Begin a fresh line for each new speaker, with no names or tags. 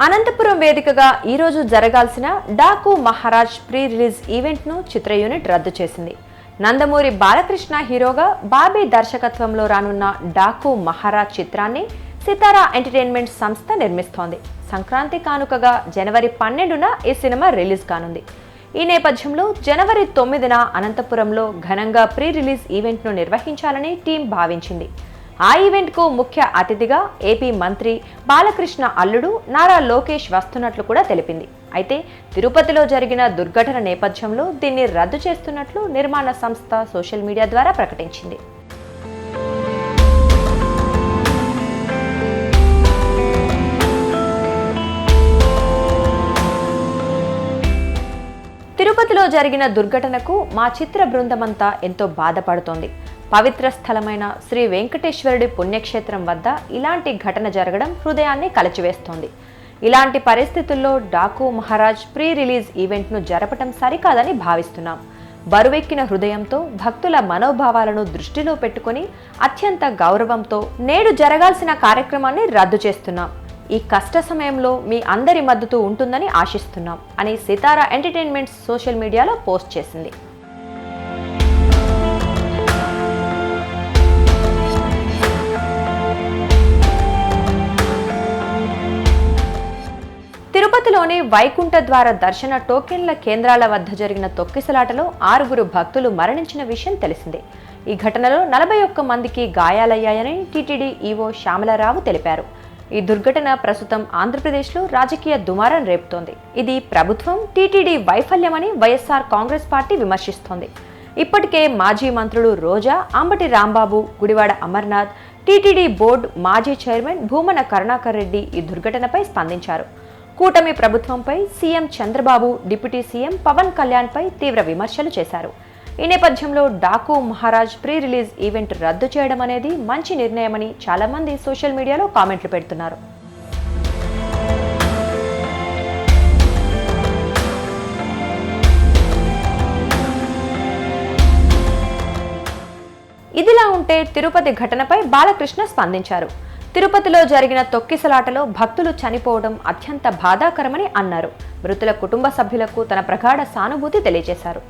అనంతపురం వేదికగా ఈరోజు జరగాల్సిన డాకు మహారాజ్ ప్రీ రిలీజ్ ఈవెంట్ను చిత్ర యూనిట్ రద్దు చేసింది. నందమూరి బాలకృష్ణ హీరోగా బాబీ దర్శకత్వంలో రానున్న డాకు మహారాజ్ చిత్రాన్ని సితారా ఎంటర్టైన్మెంట్ సంస్థ నిర్మిస్తోంది. సంక్రాంతి కానుకగా జనవరి 12న ఈ సినిమా రిలీజ్ కానుంది. ఈ నేపథ్యంలో జనవరి 9న అనంతపురంలో ఘనంగా ప్రీ రిలీజ్ ఈవెంట్ను నిర్వహించాలని టీం భావించింది. ఆ ఈవెంట్కు ముఖ్య అతిథిగా ఏపీ మంత్రి బాలకృష్ణ అల్లుడు నారా లోకేష్ వస్తున్నట్లు కూడా తెలిపింది. అయితే తిరుపతిలో జరిగిన దుర్ఘటన నేపథ్యంలో దీన్ని రద్దు చేస్తున్నట్లు నిర్మాణ సంస్థ సోషల్ మీడియా ద్వారా ప్రకటించింది. తిరుపతిలో జరిగిన దుర్ఘటనకు మా చిత్ర బృందమంతా ఎంతో బాధపడుతోంది. పవిత్ర స్థలమైన శ్రీ వెంకటేశ్వరుడి పుణ్యక్షేత్రం వద్ద ఇలాంటి ఘటన జరగడం హృదయాన్ని కలచివేస్తోంది. ఇలాంటి పరిస్థితుల్లో డాకు మహారాజ్ ప్రీ రిలీజ్ ఈవెంట్ను జరపటం సరికాదని భావిస్తున్నాం. బరువెక్కిన హృదయంతో భక్తుల మనోభావాలను దృష్టిలో పెట్టుకుని అత్యంత గౌరవంతో నేడు జరగాల్సిన కార్యక్రమాన్ని రద్దు చేస్తున్నాం. ఈ కష్ట సమయంలో మీ అందరి మద్దతు ఉంటుందని ఆశిస్తున్నాం అని సితారా ఎంటర్టైన్మెంట్స్ సోషల్ మీడియాలో పోస్ట్ చేసింది. తిరుపతిలోని వైకుంఠ ద్వార దర్శన టోకెన్ల కేంద్రాల వద్ద జరిగిన తొక్కిసలాటలో 6 భక్తులు మరణించిన విషయం తెలిసిందే. ఈ ఘటనలో 41 మందికి గాయాలయ్యాయని టీటీడీ ఈవో శ్యామలరావు తెలిపారు. ఈ దుర్ఘటన ప్రస్తుతం ఆంధ్రప్రదేశ్లో రాజకీయ దుమారం రేపుతోంది. ఇది ప్రభుత్వం టీటీడీ వైఫల్యమని వైఎస్ఆర్ కాంగ్రెస్ పార్టీ విమర్శిస్తోంది. ఇప్పటికే మాజీ మంత్రులు రోజా, అంబటి రాంబాబు, గుడివాడ అమర్నాథ్, టీటీడీ బోర్డు మాజీ చైర్మన్ భూమన కరుణాకర్ రెడ్డి ఈ దుర్ఘటనపై స్పందించారు. కూటమి ప్రభుత్వంపై CM Chandrababu, deputy CM Pawan కళ్యాణ్పై తీవ్ర విమర్శలు చేశారు. ఈ నేపథ్యంలో Daaku Maharaaj pre release event రద్దు చేయడం అనేది మంచి నిర్ణయమని చాలా మంది సోషల్ మీడియాలో కామెంట్లు పెడుతున్నారు. ఇదిలా ఉంటే తిరుపతి ఘటనపై బాలకృష్ణ స్పందించారు. తిరుపతిలో జరిగిన తొక్కిసలాటలో భక్తులు చనిపోవడం అత్యంత బాధాకరమని అన్నారు. మృతుల కుటుంబ సభ్యులకు తన ప్రగాఢ సానుభూతి తెలియజేశారు.